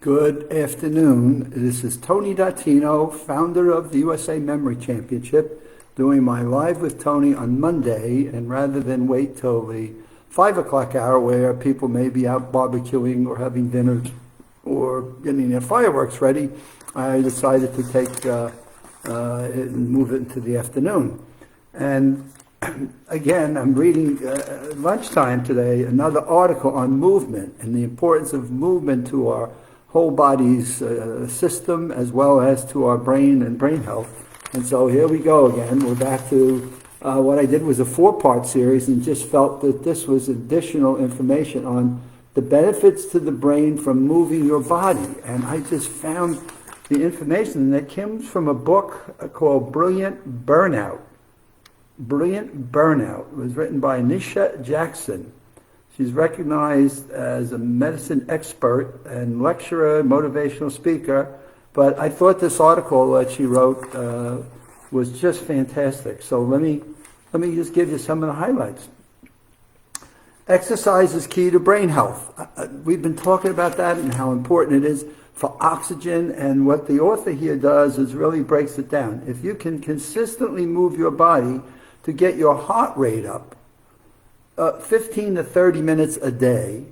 Good afternoon. This is Tony Dattino, founder of the USA Memory Championship, doing my Live with Tony on Monday, and rather than wait till the 5 o'clock hour where people may be out barbecuing or having dinner or getting their fireworks ready, I decided to take it and move it into the afternoon. And again, I'm reading at lunchtime today another article on movement and the importance of movement to our whole body's system as well as to our brain and brain health. And so here we go again. We're back to what I did was a 4-part series and just felt that this was additional information on the benefits to the brain from moving your body. And I just found the information that comes from a book called Brilliant Burnout. Brilliant Burnout. It was written by Nisha Jackson. She's recognized as a medicine expert and lecturer, motivational speaker, but I thought this article that she wrote was just fantastic. So let me just give you some of the highlights. Exercise is key to brain health. We've been talking about that and how important it is for oxygen, and what the author here does is really breaks it down. If you can consistently move your body to get your heart rate up, 15 to 30 minutes a day,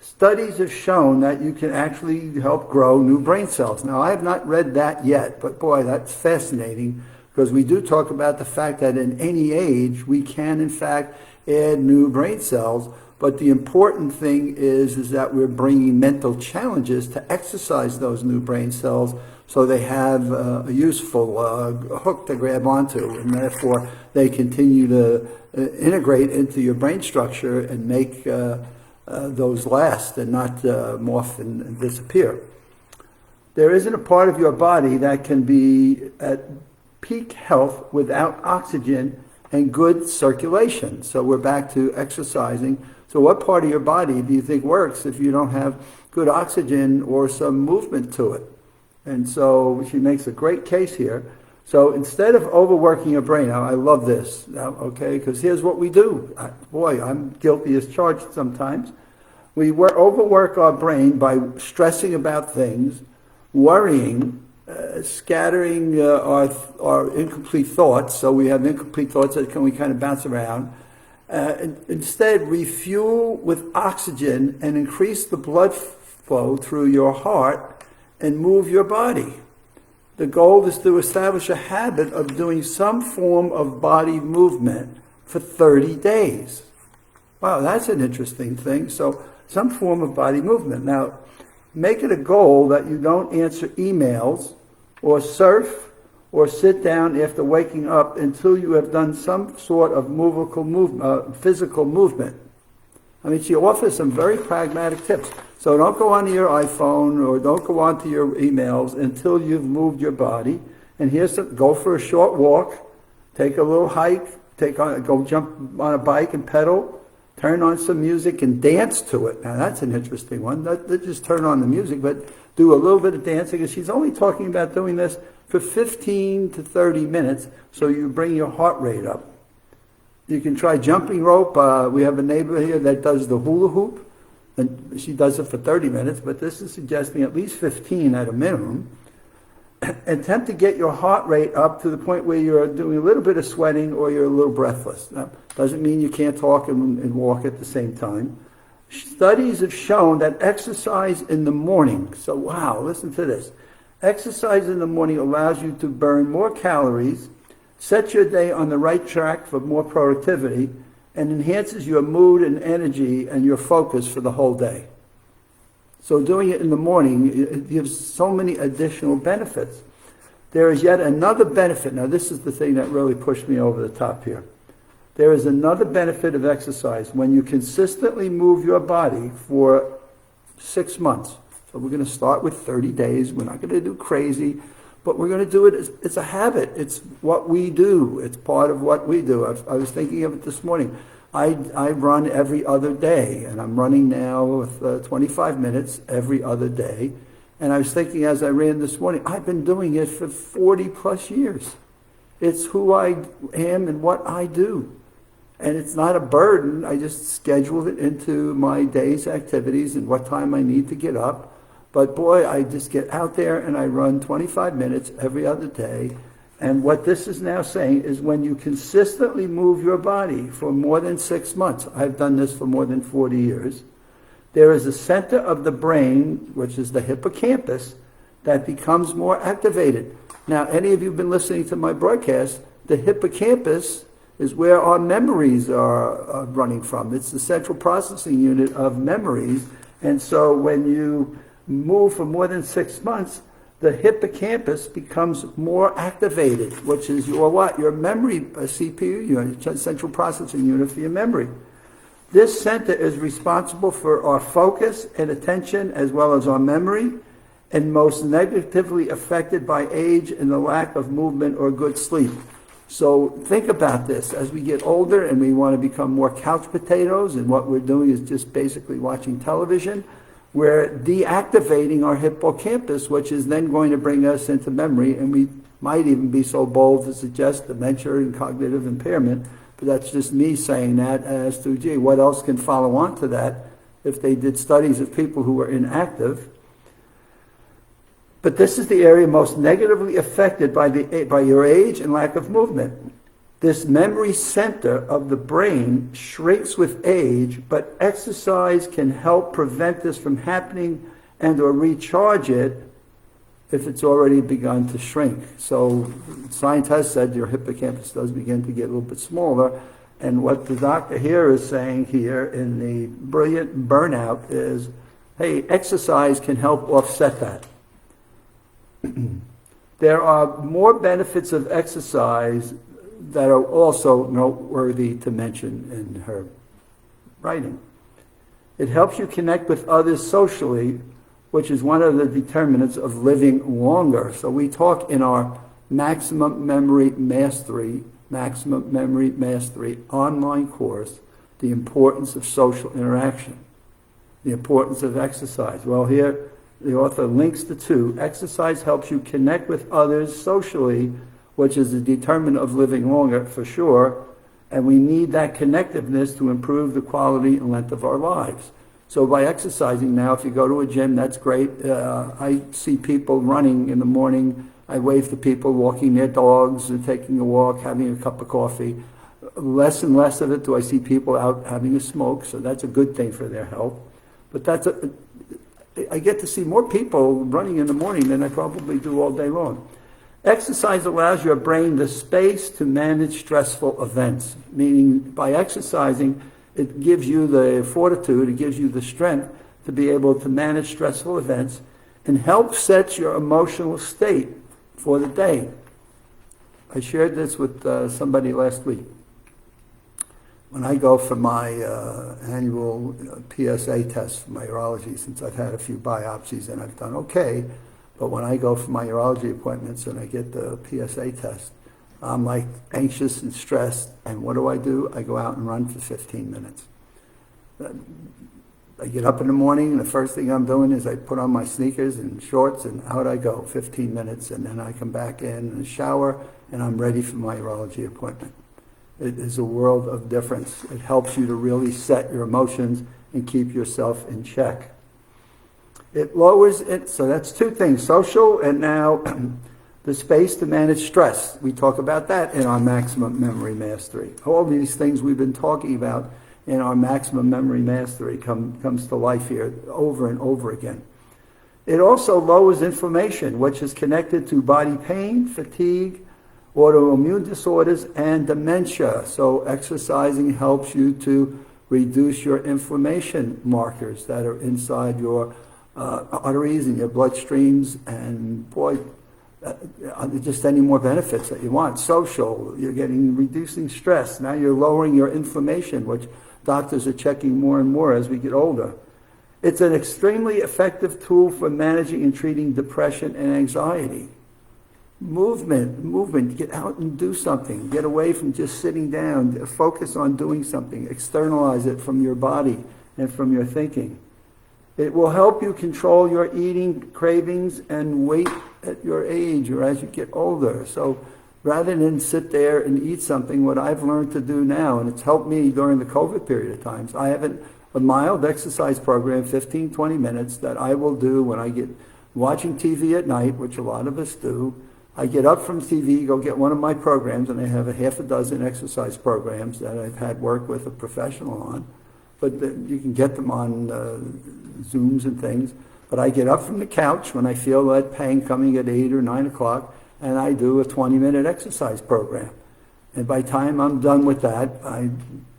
studies have shown that you can actually help grow new brain cells. Now, I have not read that yet, but boy, that's fascinating, because we do talk about the fact that in any age, we can, in fact, add new brain cells. But the important thing is that we're bringing mental challenges to exercise those new brain cells so they have a useful hook to grab onto, and therefore they continue to integrate into your brain structure and make those last and not morph and disappear. There isn't a part of your body that can be at peak health without oxygen and good circulation. So we're back to exercising. So what part of your body do you think works if you don't have good oxygen or some movement to it? And so she makes a great case here. So instead of overworking your brain, now I love this, okay, because here's what we do. Boy, I'm guilty as charged sometimes. We overwork our brain by stressing about things, worrying, scattering our incomplete thoughts. So we have incomplete thoughts that we kind of bounce around. Instead, refuel with oxygen and increase the blood flow through your heart and move your body. The goal is to establish a habit of doing some form of body movement for 30 days. Wow, that's an interesting thing. So some form of body movement. Now, make it a goal that you don't answer emails or surf or sit down after waking up until you have done some sort of physical movement. I mean, she offers some very pragmatic tips. So don't go onto your iPhone or don't go onto your emails until you've moved your body. And go for a short walk, take a little hike, go jump on a bike and pedal, turn on some music and dance to it. Now that's an interesting one. Not just turn on the music, but do a little bit of dancing. And she's only talking about doing this for 15 to 30 minutes, so you bring your heart rate up. You can try jumping rope. We have a neighbor here that does the hula hoop, and she does it for 30 minutes, but this is suggesting at least 15 at a minimum. Attempt to get your heart rate up to the point where you're doing a little bit of sweating or you're a little breathless. Now, doesn't mean you can't talk and walk at the same time. Studies have shown that exercise in the morning, so wow, listen to this. Exercise in the morning allows you to burn more calories, set your day on the right track for more productivity, and enhances your mood and energy and your focus for the whole day. So doing it in the morning, it gives so many additional benefits. There is yet another benefit. Now this is the thing that really pushed me over the top here. There is another benefit of exercise. When you consistently move your body for 6 months, so we're going to start with 30 days. We're not going to do crazy, but we're going to do it. It's a habit. It's what we do. It's part of what we do. I was thinking of it this morning. I run every other day, and I'm running now with 25 minutes every other day. And I was thinking as I ran this morning, I've been doing it for 40 plus years. It's who I am and what I do. And it's not a burden. I just schedule it into my day's activities and what time I need to get up. But boy, I just get out there and I run 25 minutes every other day. And what this is now saying is when you consistently move your body for more than 6 months, I've done this for more than 40 years, there is a center of the brain, which is the hippocampus, that becomes more activated. Now, any of you have been listening to my broadcast, the hippocampus is where our memories are running from. It's the central processing unit of memories. And so when you move for more than 6 months, the hippocampus becomes more activated, which is your what? Your memory CPU, your central processing unit for your memory. This center is responsible for our focus and attention as well as our memory, and most negatively affected by age and the lack of movement or good sleep. So think about this. As we get older and we want to become more couch potatoes, and what we're doing is just basically watching television, we're deactivating our hippocampus, which is then going to bring us into memory, and we might even be so bold to suggest dementia and cognitive impairment, but that's just me saying that as to, gee, what else can follow on to that if they did studies of people who were inactive. But this is the area most negatively affected by your age and lack of movement. This memory center of the brain shrinks with age, but exercise can help prevent this from happening and or recharge it if it's already begun to shrink. So science has said your hippocampus does begin to get a little bit smaller, and what the doctor here is saying here in the brilliant burnout is, hey, exercise can help offset that. There are more benefits of exercise that are also noteworthy to mention in her writing. It helps you connect with others socially, which is one of the determinants of living longer. So we talk in our Maximum Memory Mastery online course, the importance of social interaction, the importance of exercise. Well, here the author links the two. Exercise helps you connect with others socially, which is a determinant of living longer for sure, and we need that connectiveness to improve the quality and length of our lives. So by exercising now, if you go to a gym, that's great. I see people running in the morning. I wave to people walking their dogs and taking a walk, having a cup of coffee. Less and less of it do I see people out having a smoke, so that's a good thing for their health. But I get to see more people running in the morning than I probably do all day long. Exercise allows your brain the space to manage stressful events, meaning by exercising, it gives you the fortitude, it gives you the strength to be able to manage stressful events and help set your emotional state for the day. I shared this with somebody last week. When I go for my annual PSA test for my urology, since I've had a few biopsies and I've done okay, but when I go for my urology appointments and I get the PSA test, I'm like anxious and stressed. And what do? I go out and run for 15 minutes. I get up in the morning and the first thing I'm doing is I put on my sneakers and shorts and out I go, 15 minutes. And then I come back in and shower and I'm ready for my urology appointment. It is a world of difference. It helps you to really set your emotions and keep yourself in check. It lowers it, so that's two things, social and now the space to manage stress. We talk about that in our Maximum Memory Mastery. All these things we've been talking about in our Maximum Memory Mastery comes to life here over and over again. It also lowers inflammation, which is connected to body pain, fatigue, autoimmune disorders, and dementia. So exercising helps you to reduce your inflammation markers that are inside your arteries and your bloodstreams, and boy, just any more benefits that you want. Social, you're reducing stress. Now you're lowering your inflammation, which doctors are checking more and more as we get older. It's an extremely effective tool for managing and treating depression and anxiety. Movement, get out and do something. Get away from just sitting down. Focus on doing something. Externalize it from your body and from your thinking. It will help you control your eating cravings and weight at your age or as you get older. So rather than sit there and eat something, what I've learned to do now, and it's helped me during the COVID period of times, I haven't a mild exercise program, 15, 20 minutes, that I will do when I get watching TV at night, which a lot of us do. I get up from TV, go get one of my programs, and I have a half a dozen exercise programs that I've had work with a professional on. But you can get them on Zooms and things. But I get up from the couch when I feel that pain coming at 8 or 9 o'clock, and I do a 20-minute exercise program. And by the time I'm done with that, I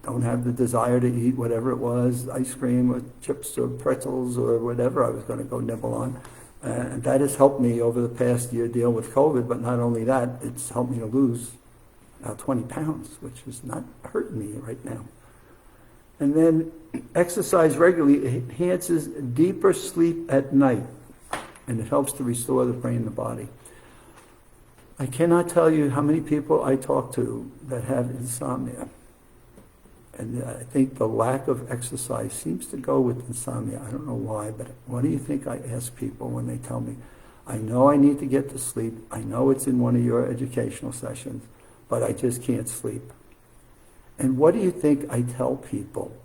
don't have the desire to eat whatever it was, ice cream or chips or pretzels or whatever I was going to go nibble on. And that has helped me over the past year deal with COVID, but not only that, it's helped me to lose about 20 pounds, which is not hurting me right now. And then exercise regularly enhances deeper sleep at night, and it helps to restore the brain and the body. I cannot tell you how many people I talk to that have insomnia. And I think the lack of exercise seems to go with insomnia. I don't know why, but what do you think I ask people when they tell me, I know I need to get to sleep, I know it's in one of your educational sessions, but I just can't sleep. And what do you think I tell people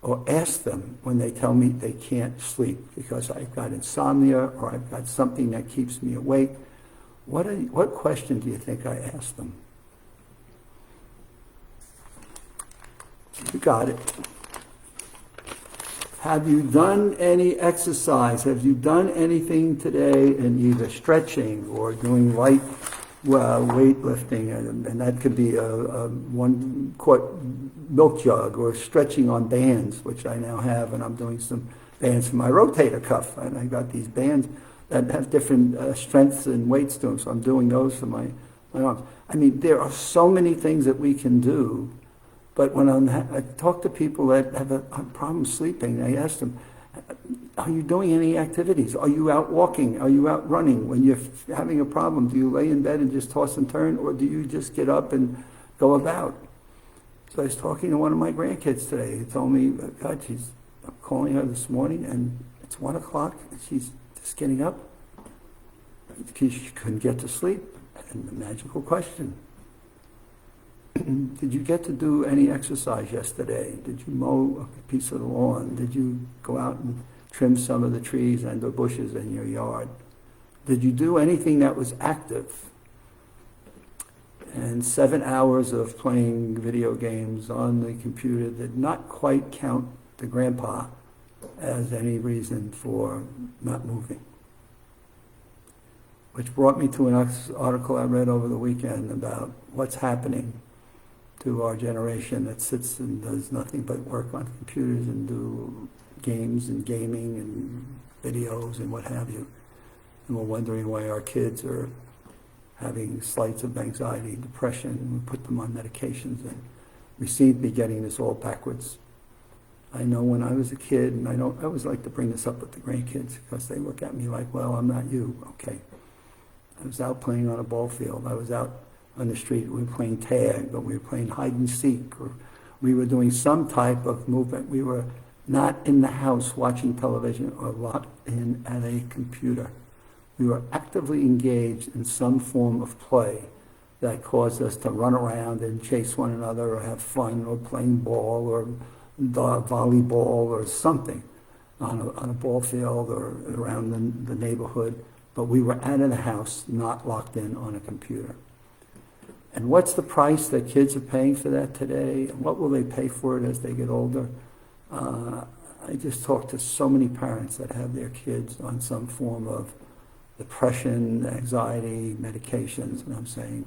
or ask them when they tell me they can't sleep because I've got insomnia or I've got something that keeps me awake? What question do you think I ask them? You got it. Have you done any exercise? Have you done anything today in either stretching or doing light weightlifting? And that could be a 1 quart milk jug or stretching on bands, which I now have, and I'm doing some bands for my rotator cuff. And I got these bands that have different strengths and weights to them, so I'm doing those for my arms. I mean, there are so many things that we can do. But when I talk to people that have a problem sleeping, I ask them, are you doing any activities? Are you out walking? Are you out running? When you're having a problem, do you lay in bed and just toss and turn, or do you just get up and go about? So I was talking to one of my grandkids today. He told me, God, I'm calling her this morning, and it's 1 o'clock, and she's just getting up. She couldn't get to sleep. And the magical question, did you get to do any exercise yesterday? Did you mow a piece of the lawn? Did you go out and trim some of the trees and the bushes in your yard? Did you do anything that was active? And 7 hours of playing video games on the computer did not quite count the grandpa as any reason for not moving. Which brought me to an article I read over the weekend about what's happening to our generation that sits and does nothing but work on computers and do games and gaming and videos and what have you. And we're wondering why our kids are having slights of anxiety, depression. We put them on medications, and we seem to be getting this all backwards. I know when I was a kid, and I always like to bring this up with the grandkids because they look at me like, well, I'm not you. Okay. I was out playing on a ball field. I was out on the street. We were playing tag, or we were playing hide and seek, or we were doing some type of movement. We were not in the house watching television or locked in at a computer. We were actively engaged in some form of play that caused us to run around and chase one another or have fun or playing ball or volleyball or something on a ball field or around the neighborhood. But we were out of the house, not locked in on a computer. And what's the price that kids are paying for that today? And what will they pay for it as they get older? I just talked to so many parents that have their kids on some form of depression, anxiety, medications, and I'm saying,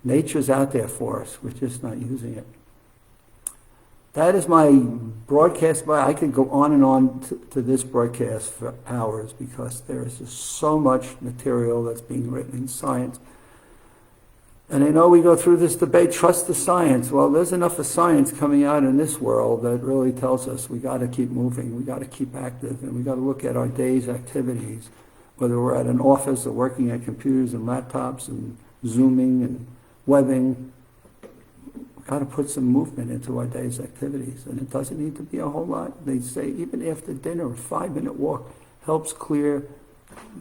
nature's out there for us. We're just not using it. That is my broadcast. I could go on and on to this broadcast for hours because there is just so much material that's being written in science. And I know we go through this debate, trust the science. Well, there's enough of science coming out in this world that really tells us we got to keep moving, we got to keep active, and we got to look at our day's activities, whether we're at an office or working at computers and laptops and Zooming and webbing. We've got to put some movement into our day's activities, and it doesn't need to be a whole lot. They say even after dinner, a 5-minute walk helps clear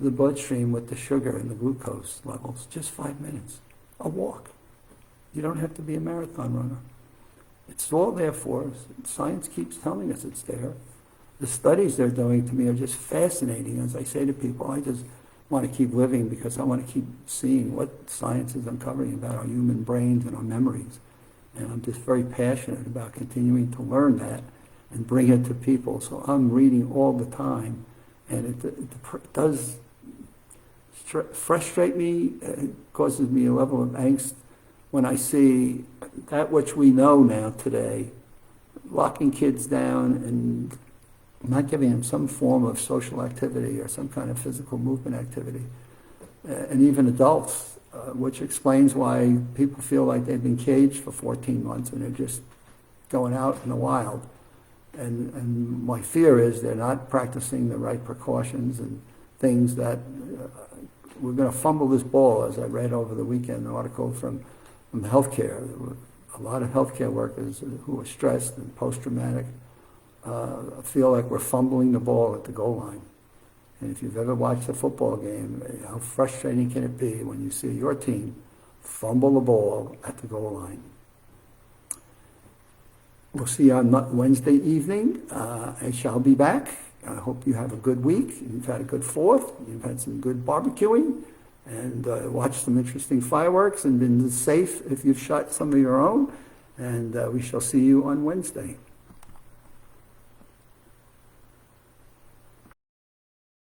the bloodstream with the sugar and the glucose levels. Just 5 minutes. A walk. You don't have to be a marathon runner. It's all there for us. Science keeps telling us it's there. The studies they're doing to me are just fascinating. As I say to people, I just want to keep living because I want to keep seeing what science is uncovering about our human brains and our memories. And I'm just very passionate about continuing to learn that and bring it to people. So I'm reading all the time, and it does frustrate me. It causes me a level of angst when I see that which we know now today, locking kids down and not giving them some form of social activity or some kind of physical movement activity, and even adults, which explains why people feel like they've been caged for 14 months and they're just going out in the wild. And my fear is they're not practicing the right precautions and things that we're going to fumble this ball, as I read over the weekend, an article from healthcare. A lot of healthcare workers who are stressed and post-traumatic feel like we're fumbling the ball at the goal line. And if you've ever watched a football game, how frustrating can it be when you see your team fumble the ball at the goal line? We'll see you on Wednesday evening. I shall be back. I hope you have a good week. You've had a good 4th. You've had some good barbecuing and watched some interesting fireworks and been safe if you've shot some of your own. And we shall see you on Wednesday.